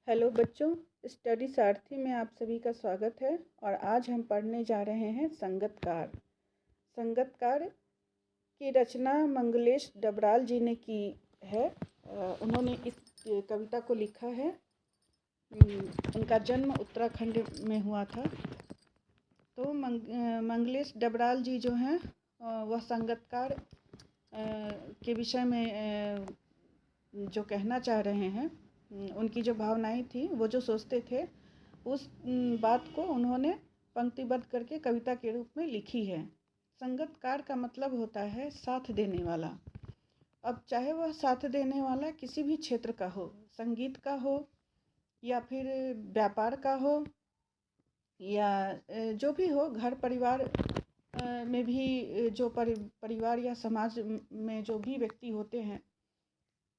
Hello बच्चों, study सारथी में आप सभी का स्वागत है। और आज हम पढ़ने जा रहे हैं संगतकार। संगतकार की रचना मंगलेश डबराल जी ने की है। उन्होंने इस कविता को लिखा है। उनका जन्म उत्तराखंड में हुआ था। तो मंगलेश डबराल जी जो हैं वह संगतकार के विषय में जो कहना चाह रहे हैं, उनकी जो भावनाएं थी, वो जो सोचते थे, उस बात को उन्होंने पंक्तिबद्ध करके कविता के रूप में लिखी है। संगतकार का मतलब होता है साथ देने वाला। अब चाहे वह साथ देने वाला किसी भी क्षेत्र का हो, संगीत का हो या फिर व्यापार का हो या जो भी हो, घर परिवार में भी जो परिवार या समाज में जो भी व्यक्ति होते हैं,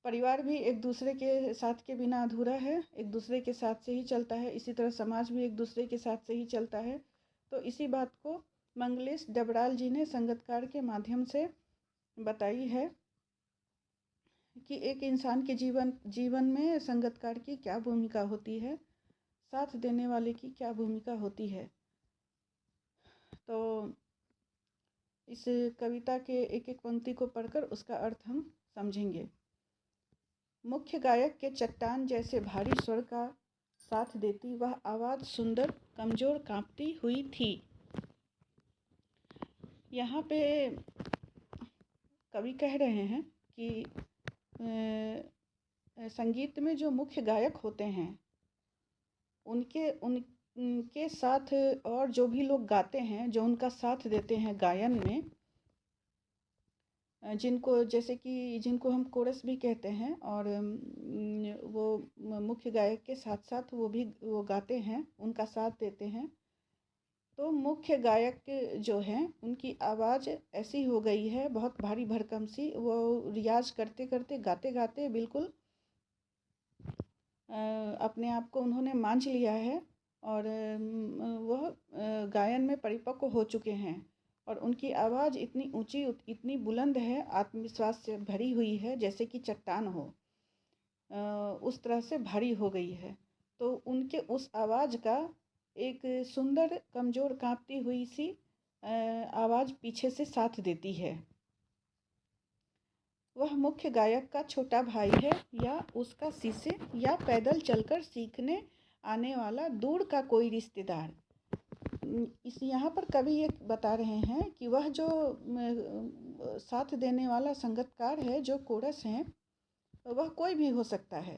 परिवार भी एक दूसरे के साथ के बिना अधूरा है, एक दूसरे के साथ से ही चलता है। इसी तरह समाज भी एक दूसरे के साथ से ही चलता है। तो इसी बात को मंगलेश डबराल जी ने संगतकार के माध्यम से बताई है कि एक इंसान के जीवन में संगतकार की क्या भूमिका होती है, साथ देने वाले की क्या भूमिका होती है। तो इस कविता के एक एक पंक्ति को पढ़कर उसका अर्थ हम समझेंगे। मुख्य गायक के चट्टान जैसे भारी स्वर का साथ देती वह आवाज़ सुंदर कमज़ोर कांपती हुई थी। यहाँ पे कवि कह रहे हैं कि संगीत में जो मुख्य गायक होते हैं, उनके साथ और जो भी लोग गाते हैं, जो उनका साथ देते हैं गायन में, जिनको हम कोरस भी कहते हैं, और वो मुख्य गायक के साथ साथ वो गाते हैं, उनका साथ देते हैं। तो मुख्य गायक जो हैं, उनकी आवाज़ ऐसी हो गई है, बहुत भारी भरकम सी। वो रियाज करते करते, गाते गाते बिल्कुल अपने आप को उन्होंने मांझ लिया है और वह गायन में परिपक्व हो चुके हैं। और उनकी आवाज़ इतनी ऊंची, इतनी बुलंद है, आत्मविश्वास से भरी हुई है, जैसे कि चट्टान हो, उस तरह से भरी हो गई है। तो उनके उस आवाज़ का एक सुंदर कमज़ोर कांपती हुई सी आवाज़ पीछे से साथ देती है। वह मुख्य गायक का छोटा भाई है या उसका शिष्य या पैदल चलकर सीखने आने वाला दूर का कोई रिश्तेदार। यहाँ पर कवि ये बता रहे हैं कि वह जो साथ देने वाला संगतकार है, जो कोरस हैं, वह कोई भी हो सकता है।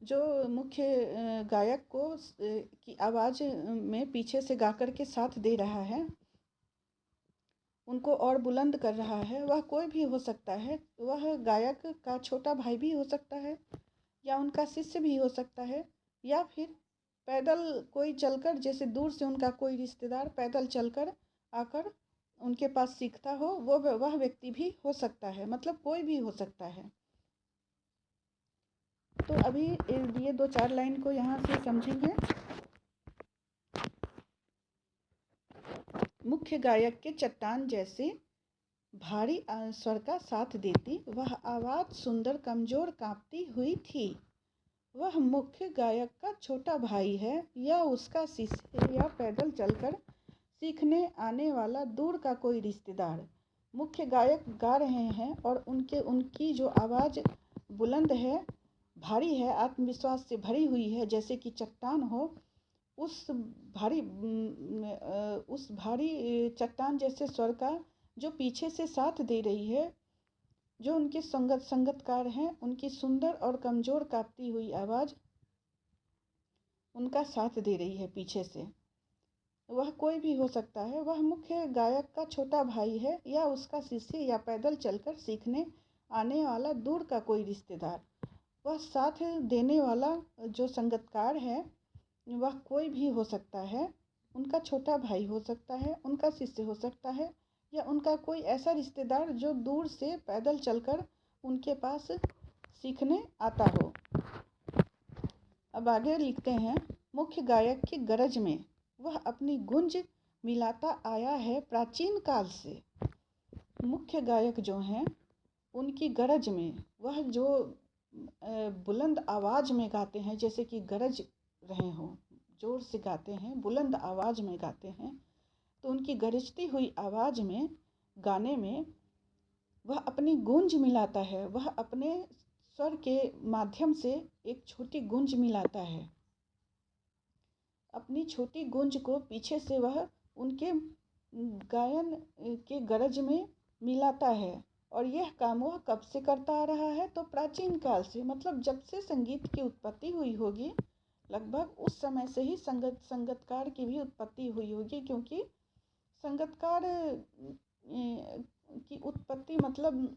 जो मुख्य गायक को की आवाज़ में पीछे से गा कर के साथ दे रहा है, उनको और बुलंद कर रहा है, वह कोई भी हो सकता है। वह गायक का छोटा भाई भी हो सकता है, या उनका शिष्य भी हो सकता है, या फिर पैदल कोई चलकर, जैसे दूर से उनका कोई रिश्तेदार पैदल चलकर आकर उनके पास सीखता हो, वह व्यक्ति भी हो सकता है। मतलब कोई भी हो सकता है। तो अभी ये 2-4 लाइन को यहाँ से समझेंगे। मुख्य गायक के चट्टान जैसे भारी स्वर का साथ देती वह आवाज़ सुंदर कमज़ोर कांपती हुई थी। वह मुख्य गायक का छोटा भाई है या उसका शिष्य या पैदल चलकर सीखने आने वाला दूर का कोई रिश्तेदार। मुख्य गायक गा रहे हैं और उनकी जो आवाज़ बुलंद है, भारी है, आत्मविश्वास से भरी हुई है, जैसे कि चट्टान हो। उस भारी चट्टान जैसे स्वर का जो पीछे से साथ दे रही है, जो उनके संगतकार हैं, उनकी सुंदर और कमज़ोर कांपती हुई आवाज़ उनका साथ दे रही है पीछे से। वह कोई भी हो सकता है। वह मुख्य गायक का छोटा भाई है या उसका शिष्य या पैदल चलकर सीखने आने वाला दूर का कोई रिश्तेदार। वह साथ देने वाला जो संगतकार है, वह कोई भी हो सकता है। उनका छोटा भाई हो सकता है, उनका शिष्य हो सकता है, या उनका कोई ऐसा रिश्तेदार जो दूर से पैदल चलकर उनके पास सीखने आता हो। अब आगे लिखते हैं। मुख्य गायक की गरज में वह अपनी गुंज मिलाता आया है प्राचीन काल से। मुख्य गायक जो हैं, उनकी गरज में, वह जो बुलंद आवाज़ में गाते हैं, जैसे कि गरज रहे हों, ज़ोर से गाते हैं, बुलंद आवाज़ में गाते हैं, तो उनकी गरजती हुई आवाज़ में गाने में वह अपनी गूंज मिलाता है, वह अपने स्वर के माध्यम से एक छोटी गूंज मिलाता है। अपनी छोटी गूंज को पीछे से वह उनके गायन के गरज में मिलाता है। और यह काम वह कब से करता आ रहा है? तो प्राचीन काल से, मतलब जब से संगीत की उत्पत्ति हुई होगी, लगभग उस समय से ही संगतकार की भी उत्पत्ति हुई होगी। क्योंकि संगतकार की उत्पत्ति मतलब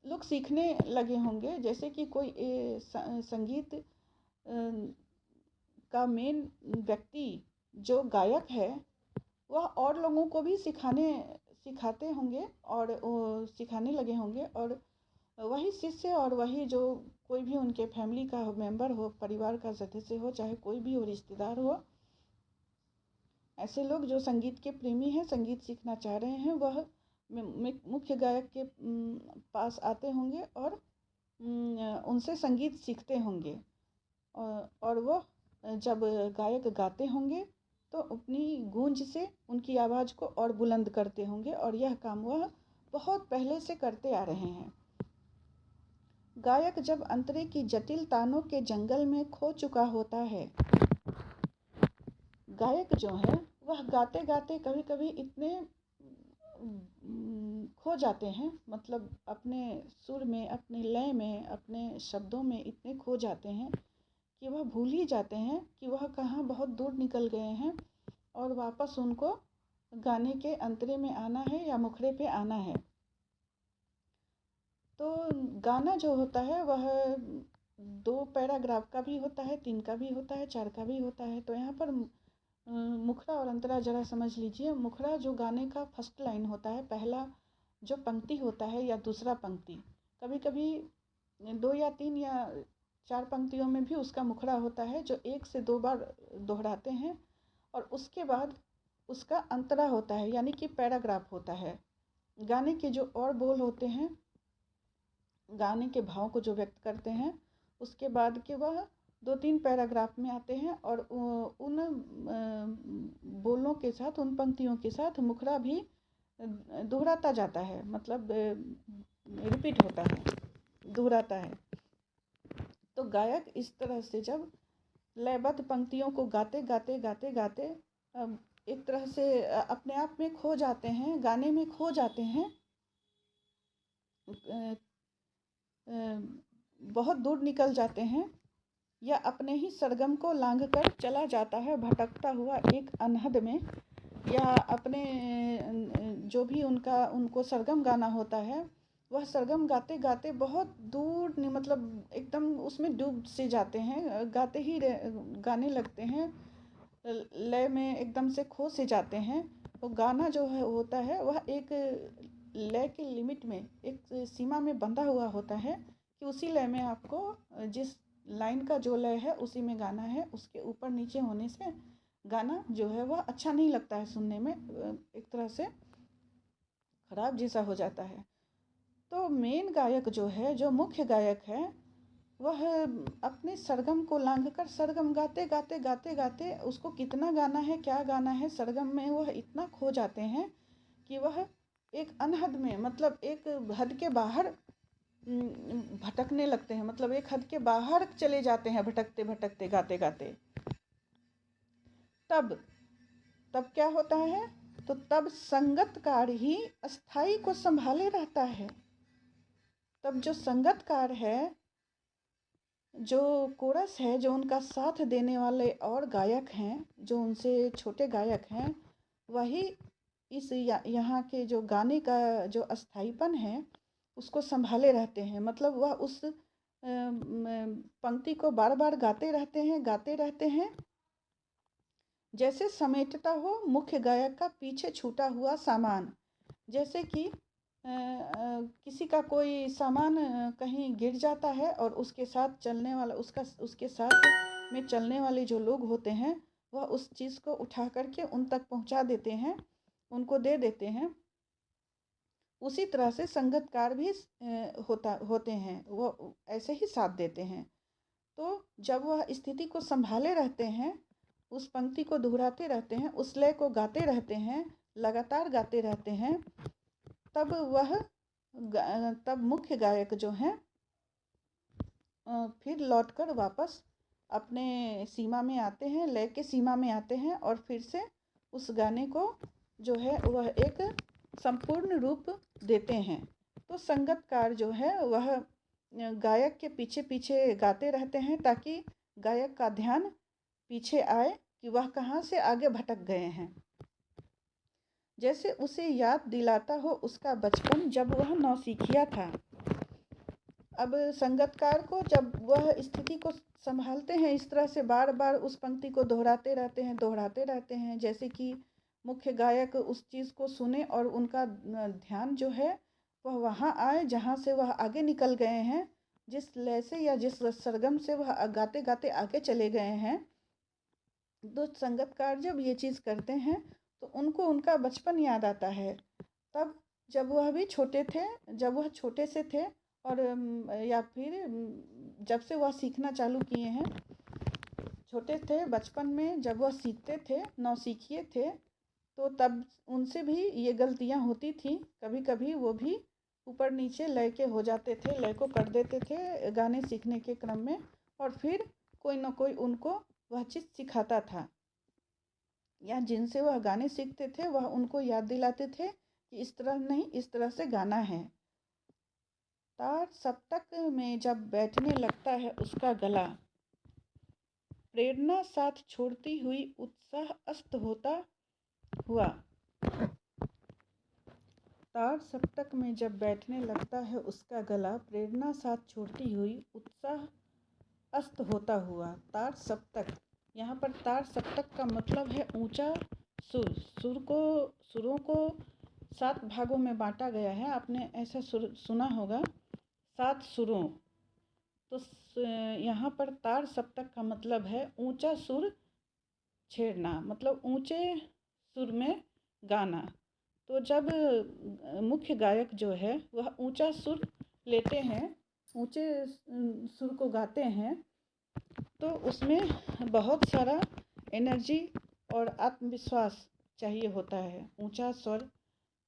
लोग सीखने लगे होंगे। जैसे कि कोई संगीत का मेन व्यक्ति जो गायक है, वह और लोगों को भी सिखाते होंगे और सिखाने लगे होंगे। और वही शिष्य और वही जो कोई भी उनके फैमिली का मेंबर हो, परिवार का सदस्य हो, चाहे कोई भी हो, रिश्तेदार हो, ऐसे लोग जो संगीत के प्रेमी हैं, संगीत सीखना चाह रहे हैं, वह मुख्य गायक के पास आते होंगे और उनसे संगीत सीखते होंगे। और वह जब गायक गाते होंगे तो अपनी गूंज से उनकी आवाज़ को और बुलंद करते होंगे। और यह काम वह बहुत पहले से करते आ रहे हैं। गायक जब अंतरे की जटिल तानों के जंगल में खो चुका होता है, गायक जो है वह गाते गाते कभी कभी इतने खो जाते हैं, मतलब अपने सुर में, अपने लय में, अपने शब्दों में इतने खो जाते हैं कि वह भूल ही जाते हैं कि वह कहाँ बहुत दूर निकल गए हैं और वापस उनको गाने के अंतरे में आना है या मुखड़े पे आना है। तो गाना जो होता है वह 2 पैराग्राफ का भी होता है, 3 का भी होता है, 4 का भी होता है। तो यहाँ पर मुखड़ा और अंतरा ज़रा समझ लीजिए। मुखड़ा जो गाने का फर्स्ट लाइन होता है, पहला जो पंक्ति होता है या दूसरा पंक्ति, कभी कभी 2 या 3 या 4 पंक्तियों में भी उसका मुखड़ा होता है, जो 1 से 2 बार दोहराते हैं। और उसके बाद उसका अंतरा होता है, यानी कि पैराग्राफ होता है। गाने के जो और बोल होते हैं, गाने के भाव को जो व्यक्त करते हैं, उसके बाद के वह 2-3 पैराग्राफ में आते हैं। और उन बोलों के साथ, उन पंक्तियों के साथ मुखड़ा भी दोहराता जाता है, मतलब रिपीट होता है, दोहराता है। तो गायक इस तरह से जब लयबद्ध पंक्तियों को गाते गाते गाते गाते एक तरह से अपने आप में खो जाते हैं, गाने में खो जाते हैं, बहुत दूर निकल जाते हैं, या अपने ही सरगम को लांघ कर चला जाता है भटकता हुआ एक अनहद में, या अपने जो भी उनको सरगम गाना होता है, वह सरगम गाते गाते बहुत दूर, मतलब एकदम उसमें डूब से जाते हैं, गाते ही गाने लगते हैं, लय में एकदम से खो से जाते हैं। तो गाना जो है होता है वह एक लय के लिमिट में, एक सीमा में बंधा हुआ होता है कि उसी लय में आपको जिस लाइन का जो लय है उसी में गाना है। उसके ऊपर नीचे होने से गाना जो है वह अच्छा नहीं लगता है सुनने में, एक तरह से खराब जैसा हो जाता है। तो मेन गायक जो है, जो मुख्य गायक है, वह अपने सरगम को लांघकर सरगम गाते गाते गाते गाते उसको कितना गाना है, क्या गाना है, सरगम में वह इतना खो जाते हैं कि वह एक अनहद में, मतलब एक हद के बाहर भटकने लगते हैं, मतलब एक हद के बाहर चले जाते हैं भटकते भटकते गाते गाते। तब क्या होता है? तो तब संगतकार ही अस्थाई को संभाले रहता है। तब जो संगतकार है, जो कोरस है, जो उनका साथ देने वाले और गायक हैं, जो उनसे छोटे गायक हैं, वही इस यहाँ के जो गाने का जो अस्थाईपन है उसको संभाले रहते हैं। मतलब वह उस पंक्ति को बार बार गाते रहते हैं, जैसे समेटता हो मुख्य गायक का पीछे छूटा हुआ सामान। जैसे कि किसी का कोई सामान कहीं गिर जाता है और उसके साथ चलने वाला, उसके साथ में चलने वाले जो लोग होते हैं, वह उस चीज़ को उठा करके उन तक पहुंचा देते हैं, उनको दे देते हैं। उसी तरह से संगीतकार भी होते हैं, वो ऐसे ही साथ देते हैं। तो जब वह स्थिति को संभाले रहते हैं, उस पंक्ति को दोहराते रहते हैं, उस लय को गाते रहते हैं, लगातार गाते रहते हैं, तब मुख्य गायक जो हैं फिर लौटकर वापस अपने सीमा में आते हैं, लय के सीमा में आते हैं, और फिर से उस गाने को जो है वह एक संपूर्ण रूप देते हैं। तो संगीतकार जो है वह गायक के पीछे पीछे गाते रहते हैं, ताकि गायक का ध्यान पीछे आए कि वह कहाँ से आगे भटक गए हैं। जैसे उसे याद दिलाता हो उसका बचपन जब वह नौसिखिया था। अब संगीतकार को जब वह स्थिति को संभालते हैं, इस तरह से बार बार उस पंक्ति को दोहराते रहते हैं, जैसे कि मुख्य गायक उस चीज़ को सुने और उनका ध्यान जो है वह वहाँ आए जहाँ से वह आगे निकल गए हैं, जिस लय से या जिस सरगम से वह गाते गाते आगे चले गए हैं। तो संगीतकार जब ये चीज़ करते हैं तो उनको उनका बचपन याद आता है, तब जब वह भी छोटे थे, जब वह छोटे से थे, और या फिर जब से वह सीखना चालू किए हैं, छोटे थे बचपन में जब वह सीखते थे, नौसिखिए थे, तो तब उनसे भी ये गलतियां होती थी। कभी कभी वो भी ऊपर नीचे लय के हो जाते थे, लय को कर देते थे गाने सीखने के क्रम में, और फिर कोई ना कोई उनको वह चीज़ सिखाता था, या जिनसे वह गाने सीखते थे वह उनको याद दिलाते थे कि इस तरह नहीं, इस तरह से गाना है। तार सप्तक में जब बैठने लगता है उसका गला, प्रेरणा साथ छोड़ती हुई उत्साह अस्त होता हुआ। तार सप्तक में जब बैठने लगता है उसका गला, प्रेरणा साथ छोड़ती हुई उत्साह अस्त होता हुआ। तार सप्तक, यहाँ पर तार सप्तक का मतलब है ऊंचा सुर। सुरों को 7 भागों में बांटा गया है, आपने ऐसा सुना होगा, 7 सुरों। तो यहाँ पर तार सप्तक का मतलब है ऊंचा सुर छेड़ना, मतलब ऊंचे सुर में गाना। तो जब मुख्य गायक जो है वह ऊंचा सुर लेते हैं, ऊंचे सुर को गाते हैं, तो उसमें बहुत सारा एनर्जी और आत्मविश्वास चाहिए होता है ऊंचा स्वर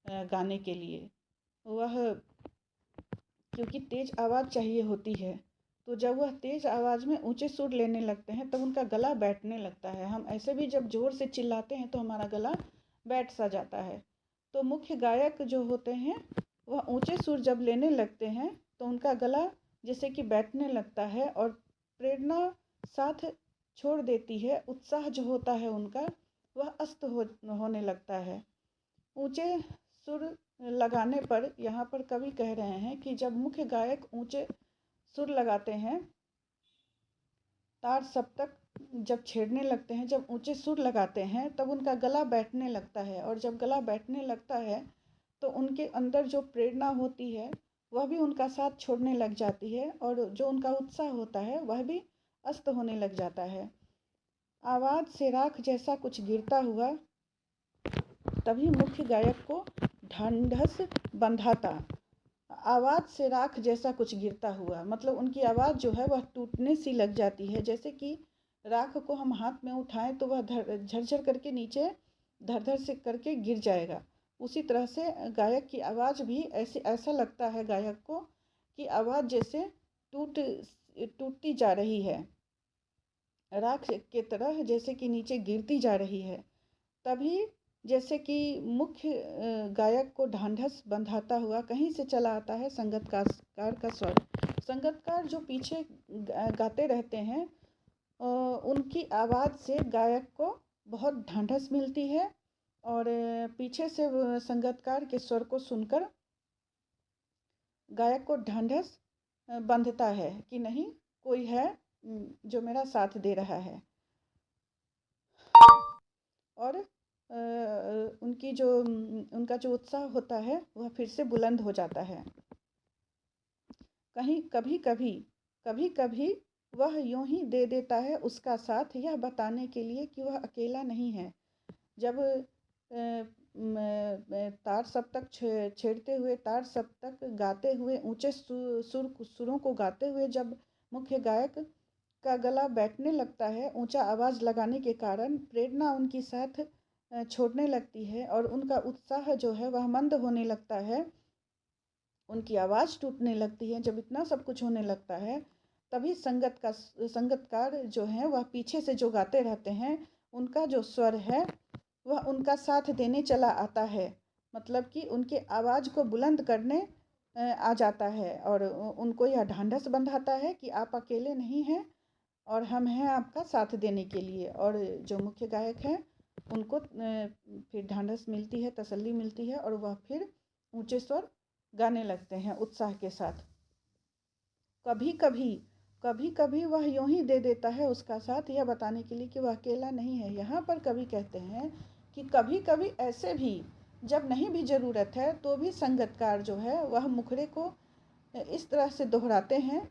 गाने के लिए। वह क्योंकि तेज़ आवाज़ चाहिए होती है, तो जब वह तेज़ आवाज़ में ऊंचे सुर लेने लगते हैं तब उनका गला बैठने लगता है। हम ऐसे भी जब ज़ोर से चिल्लाते हैं तो हमारा गला बैठ सा जाता है। तो मुख्य गायक जो होते हैं वह ऊंचे सुर जब लेने लगते हैं तो उनका गला जैसे कि बैठने लगता है, और प्रेरणा साथ छोड़ देती है, उत्साह जो होता है उनका वह अस्त होने लगता है। ऊंचे सुर लगाने पर यहाँ पर कवि कह रहे हैं कि जब मुख्य गायक ऊंचे सुर लगाते हैं, तार सप्तक जब छेड़ने लगते हैं, जब ऊंचे सुर लगाते हैं, तब उनका गला बैठने लगता है, और जब गला बैठने लगता है तो उनके अंदर जो प्रेरणा होती है वह भी उनका साथ छोड़ने लग जाती है, और जो उनका उत्साह होता है वह भी अस्त होने लग जाता है। आवाज़ से राख जैसा कुछ गिरता हुआ तभी मुख्य गायक को ढांढस बंधाता। आवाज़ से राख जैसा कुछ गिरता हुआ मतलब उनकी आवाज़ जो है वह टूटने सी लग जाती है, जैसे कि राख को हम हाथ में उठाएं तो वह झरझर करके नीचे धर से करके गिर जाएगा। उसी तरह से गायक की आवाज़ भी ऐसा लगता है गायक को कि आवाज़ जैसे टूटती जा रही है, राख के तरह जैसे कि नीचे गिरती जा रही है। तभी जैसे कि मुख्य गायक को ढांढस बंधाता हुआ कहीं से चला आता है संगीतकार का स्वर। संगीतकार जो पीछे गाते रहते हैं उनकी आवाज़ से गायक को बहुत ढांढस मिलती है, और पीछे से संगीतकार के स्वर को सुनकर गायक को ढांढस बंधता है कि नहीं, कोई है जो मेरा साथ दे रहा है, और उनका जो उत्साह होता है वह फिर से बुलंद हो जाता है। कभी कभी वह यूं ही दे देता है उसका साथ, यह बताने के लिए कि वह अकेला नहीं है। जब तार सप्तक छेड़ते हुए, तार सप्तक गाते हुए, ऊंचे सुरों को गाते हुए जब मुख्य गायक का गला बैठने लगता है, ऊंचा आवाज़ लगाने के कारण प्रेरणा उनकी साथ छोड़ने लगती है और उनका उत्साह जो है वह मंद होने लगता है, उनकी आवाज़ टूटने लगती है। जब इतना सब कुछ होने लगता है, तभी संगतकार जो हैं वह पीछे से जो गाते रहते हैं, उनका जो स्वर है वह उनका साथ देने चला आता है। मतलब कि उनके आवाज़ को बुलंद करने आ जाता है और उनको यह ढांढस बंधाता है कि आप अकेले नहीं हैं और हम हैं आपका साथ देने के लिए। और जो मुख्य गायक हैं उनको फिर ढांढस मिलती है, तसल्ली मिलती है और वह फिर ऊंचे स्वर गाने लगते हैं उत्साह के साथ। कभी कभी वह यूं ही दे देता है उसका साथ, यह बताने के लिए कि वह अकेला नहीं है। यहाँ पर कवि कहते हैं कि कभी कभी ऐसे भी जब नहीं भी ज़रूरत है तो भी संगतकार जो है वह मुखड़े को इस तरह से दोहराते हैं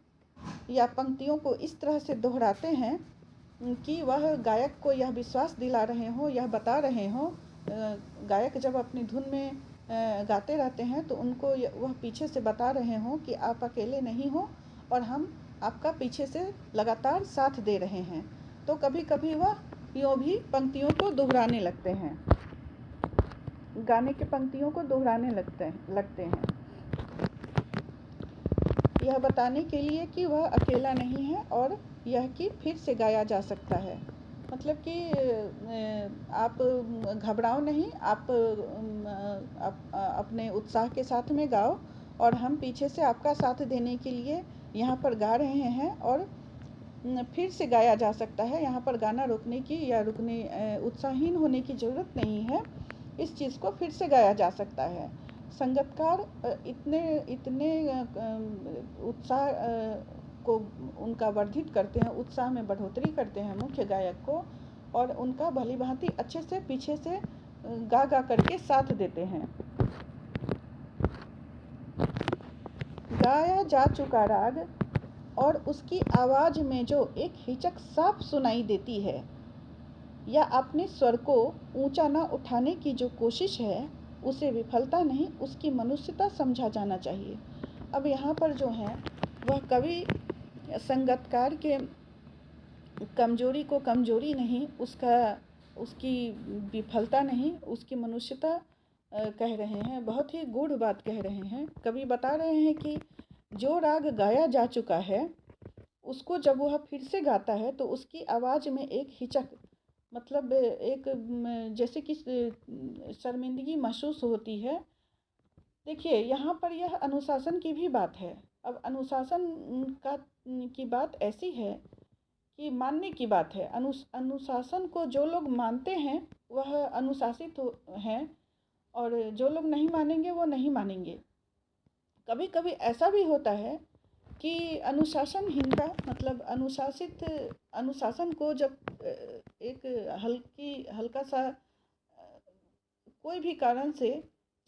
या पंक्तियों को इस तरह से दोहराते हैं कि वह गायक को यह विश्वास दिला रहे हों, यह बता रहे हों। गायक जब अपनी धुन में गाते रहते हैं तो उनको वह पीछे से बता रहे हों कि आप अकेले नहीं हो और हम आपका पीछे से लगातार साथ दे रहे हैं। तो कभी कभी वह यूँ भी पंक्तियों को दोहराने लगते हैं, गाने के पंक्तियों को दोहराने लगते हैं यह बताने के लिए कि वह अकेला नहीं है और यह कि फिर से गाया जा सकता है। मतलब कि आप घबराओ नहीं, आप अपने उत्साह के साथ में गाओ और हम पीछे से आपका साथ देने के लिए यहाँ पर गा रहे हैं और फिर से गाया जा सकता है। यहाँ पर गाना रोकने की या उत्साहहीन होने की ज़रूरत नहीं है, इस चीज़ को फिर से गाया जा सकता है। संगतकार इतने उत्साह को उनका वर्धित करते हैं, उत्साह में बढ़ोतरी करते हैं मुख्य गायक को और उनका भली भांति अच्छे से पीछे से गा करके साथ देते हैं। गाया जा चुका राग और उसकी आवाज़ में जो एक हिचक साफ सुनाई देती है या अपने स्वर को ऊंचा न उठाने की जो कोशिश है, उसे विफलता नहीं, उसकी मनुष्यता समझा जाना चाहिए। अब यहाँ पर जो है वह कवि संगतकार के कमजोरी को कमजोरी नहीं, उसकी विफलता नहीं, उसकी मनुष्यता कह रहे हैं। बहुत ही गूढ़ बात कह रहे हैं। कवि बता रहे हैं कि जो राग गाया जा चुका है उसको जब वह फिर से गाता है तो उसकी आवाज़ में एक हिचक, मतलब एक जैसे कि शर्मिंदगी महसूस होती है। देखिए यहाँ पर यह अनुशासन की भी बात है। अब अनुशासन की बात ऐसी है कि मानने की बात है। अनुशासन को जो लोग मानते हैं वह अनुशासित हैं और जो लोग नहीं मानेंगे वो नहीं मानेंगे। कभी कभी ऐसा भी होता है कि अनुशासनहीनता, मतलब अनुशासन को जब एक हल्का सा कोई भी कारण से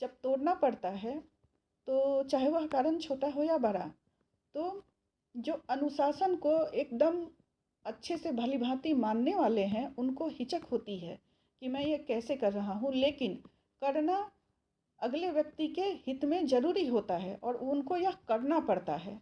जब तोड़ना पड़ता है, तो चाहे वह कारण छोटा हो या बड़ा, तो जो अनुशासन को एकदम अच्छे से भली भांति मानने वाले हैं उनको हिचक होती है कि मैं ये कैसे कर रहा हूँ, लेकिन करना अगले व्यक्ति के हित में ज़रूरी होता है और उनको यह करना पड़ता है।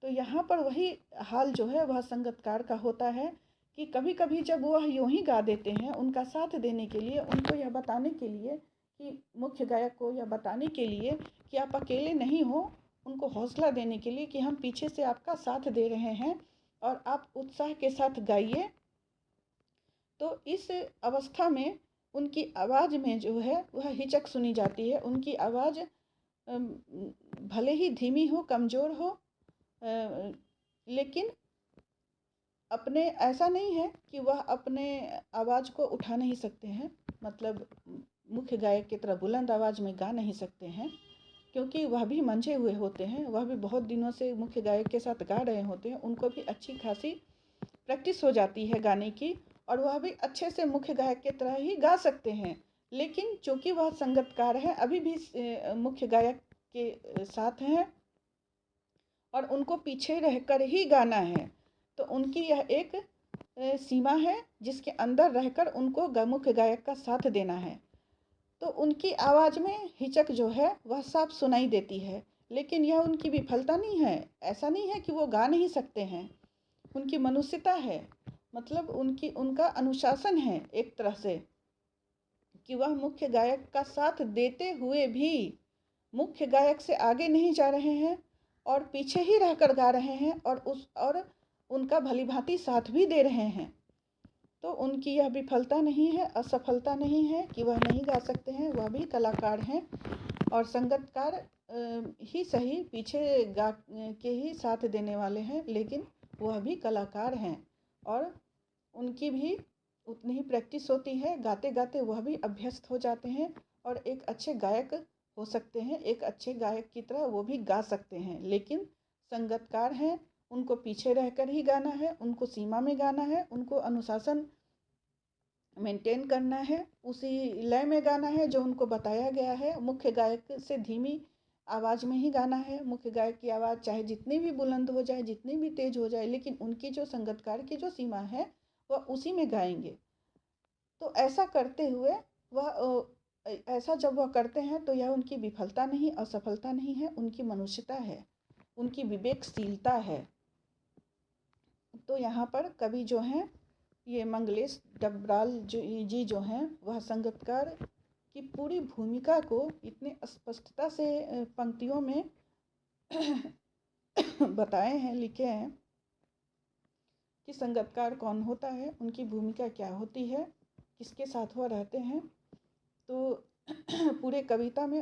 तो यहाँ पर वही हाल जो है वह संगतकार का होता है कि कभी कभी जब वह यूँ ही गा देते हैं उनका साथ देने के लिए, उनको यह बताने के लिए कि मुख्य गायक को यह बताने के लिए कि आप अकेले नहीं हो, उनको हौसला देने के लिए कि हम पीछे से आपका साथ दे रहे हैं और आप उत्साह के साथ गाइए। तो इस अवस्था में उनकी आवाज़ में जो है वह हिचक सुनी जाती है। उनकी आवाज़ भले ही धीमी हो, कमज़ोर हो, लेकिन अपने ऐसा नहीं है कि वह अपने आवाज़ को उठा नहीं सकते हैं, मतलब मुख्य गायक की तरह बुलंद आवाज़ में गा नहीं सकते हैं, क्योंकि वह भी मंझे हुए होते हैं, वह भी बहुत दिनों से मुख्य गायक के साथ गा रहे होते हैं, उनको भी अच्छी खासी प्रैक्टिस हो जाती है गाने की और वह भी अच्छे से मुख्य गायक की तरह ही गा सकते हैं। लेकिन चूँकि वह संगतकार है, अभी भी मुख्य गायक के साथ हैं और उनको पीछे रहकर ही गाना है, तो उनकी यह एक सीमा है जिसके अंदर रहकर उनको मुख्य गायक का साथ देना है। तो उनकी आवाज़ में हिचक जो है वह साफ सुनाई देती है। लेकिन यह उनकी विफलता नहीं है, ऐसा नहीं है कि वो गा नहीं सकते हैं। उनकी मनुष्यता है, मतलब उनका अनुशासन है एक तरह से, कि वह मुख्य गायक का साथ देते हुए भी मुख्य गायक से आगे नहीं जा रहे हैं और पीछे ही रहकर गा रहे हैं और उनका भलीभांति साथ भी दे रहे हैं। तो उनकी यह विफलता नहीं है, असफलता नहीं है कि वह नहीं गा सकते हैं, वह भी कलाकार हैं और संगीतकार ही सही, पीछे गा के ही साथ देने वाले हैं, लेकिन वह भी कलाकार हैं और उनकी भी उतनी ही प्रैक्टिस होती है। गाते गाते वह भी अभ्यस्त हो जाते हैं और एक अच्छे गायक हो सकते हैं, एक अच्छे गायक की तरह वो भी गा सकते हैं। लेकिन संगीतकार हैं, उनको पीछे रहकर ही गाना है, उनको सीमा में गाना है, उनको अनुशासन मेंटेन करना है, उसी लय में गाना है जो उनको बताया गया है। मुख्य गायक से धीमी आवाज़ में ही गाना है। मुख्य गायक की आवाज़ चाहे जितनी भी बुलंद हो जाए, जितनी भी तेज हो जाए, लेकिन उनकी जो संगीतकार की जो सीमा है वह उसी में गाएंगे। तो ऐसा करते हुए वह ऐसा जब वह करते हैं तो यह उनकी विफलता नहीं, असफलता नहीं है, उनकी मनुष्यता है, उनकी विवेकशीलता है। तो यहाँ पर कवि जो हैं ये मंगलेश डबराल जी जो हैं, वह संगीतकार की पूरी भूमिका को इतने स्पष्टता से पंक्तियों में बताए हैं, लिखे हैं कि संगीतकार कौन होता है, उनकी भूमिका क्या होती है, किसके साथ वह रहते हैं। तो पूरे कविता में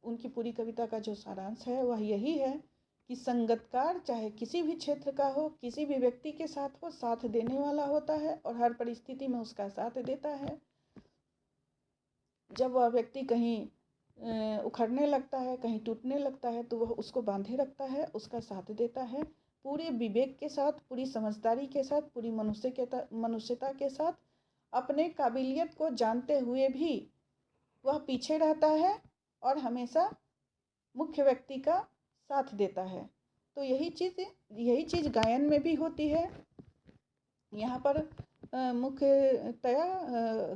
उनकी पूरी कविता का जो सारांश है वह यही है कि संगीतकार चाहे किसी भी क्षेत्र का हो, किसी भी व्यक्ति के साथ हो, साथ देने वाला होता है और हर परिस्थिति में उसका साथ देता है। जब वह व्यक्ति कहीं उखड़ने लगता है, कहीं टूटने लगता है, तो वह उसको बांधे रखता है, उसका साथ देता है, पूरे विवेक के साथ, पूरी समझदारी के साथ, पूरी मनुष्यता के साथ, अपने काबिलियत को जानते हुए भी वह पीछे रहता है और हमेशा मुख्य व्यक्ति का साथ देता है। तो यही चीज़ गायन में भी होती है। यहाँ पर मुख्यतया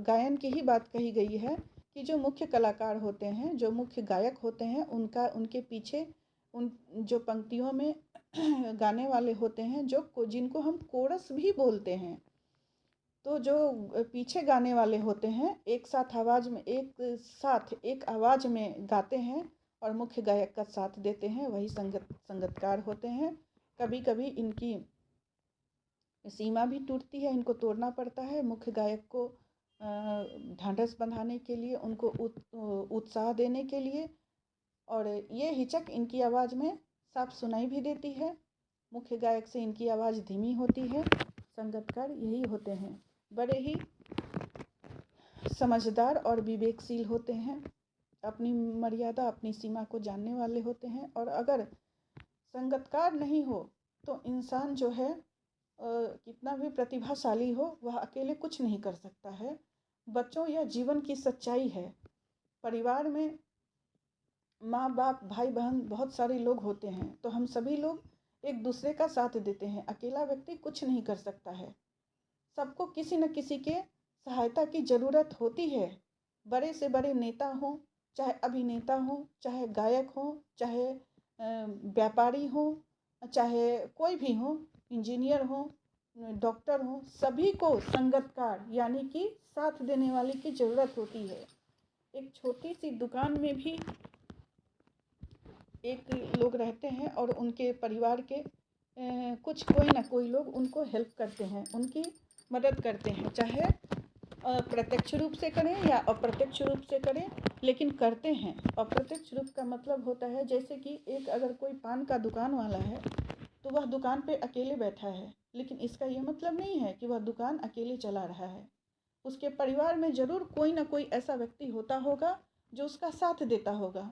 गायन की ही बात कही गई है कि जो मुख्य कलाकार होते हैं, जो मुख्य गायक होते हैं, उनके पीछे उन जो पंक्तियों में गाने वाले होते हैं, जिनको हम कोरस भी बोलते हैं, तो जो पीछे गाने वाले होते हैं एक साथ एक आवाज़ में गाते हैं और मुख्य गायक का साथ देते हैं, वही संगीतकार होते हैं। कभी कभी इनकी सीमा भी टूटती है, इनको तोड़ना पड़ता है मुख्य गायक को ढांढस बंधाने के लिए, उनको उत्साह देने के लिए, और ये हिचक इनकी आवाज़ में साफ सुनाई भी देती है। मुख्य गायक से इनकी आवाज़ धीमी होती है। संगीतकार यही होते हैं, बड़े ही समझदार और विवेकशील होते हैं, अपनी मर्यादा, अपनी सीमा को जानने वाले होते हैं। और अगर संगीतकार नहीं हो तो इंसान जो है कितना भी प्रतिभाशाली हो, वह अकेले कुछ नहीं कर सकता है। बच्चों, यह जीवन की सच्चाई है। परिवार में माँ बाप, भाई बहन, बहुत सारे लोग होते हैं, तो हम सभी लोग एक दूसरे का साथ देते हैं। अकेला व्यक्ति कुछ नहीं कर सकता है, सबको किसी न किसी के सहायता की ज़रूरत होती है। बड़े से बड़े नेता हों, चाहे अभिनेता हों, चाहे गायक हों, चाहे व्यापारी हों, चाहे कोई भी हो, इंजीनियर हो, डॉक्टर हो, सभी को संगीतकार यानी कि साथ देने वाले की ज़रूरत होती है। एक छोटी सी दुकान में भी एक लोग रहते हैं और उनके परिवार के कोई ना कोई लोग उनको हेल्प करते हैं, उनकी मदद करते हैं, चाहे प्रत्यक्ष रूप से करें या अप्रत्यक्ष रूप से करें, लेकिन करते हैं। अप्रत्यक्ष रूप का मतलब होता है जैसे कि अगर कोई पान का दुकान वाला है तो वह दुकान पे अकेले बैठा है, लेकिन इसका ये मतलब नहीं है कि वह दुकान अकेले चला रहा है। उसके परिवार में ज़रूर कोई ना कोई ऐसा व्यक्ति होता होगा जो उसका साथ देता होगा।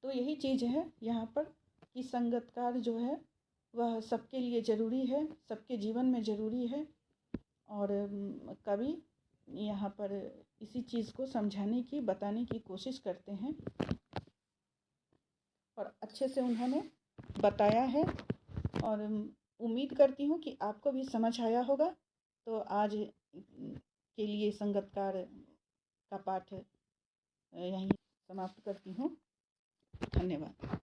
तो यही चीज़ है यहाँ पर कि संगीतकार जो है वह सबके लिए ज़रूरी है, सबके जीवन में ज़रूरी है। और कवि यहाँ पर इसी चीज़ को समझाने की, बताने की कोशिश करते हैं और अच्छे से उन्होंने बताया है। और उम्मीद करती हूँ कि आपको भी समझ आया होगा। तो आज के लिए संगतकार का पाठ यहीं समाप्त करती हूँ। धन्यवाद।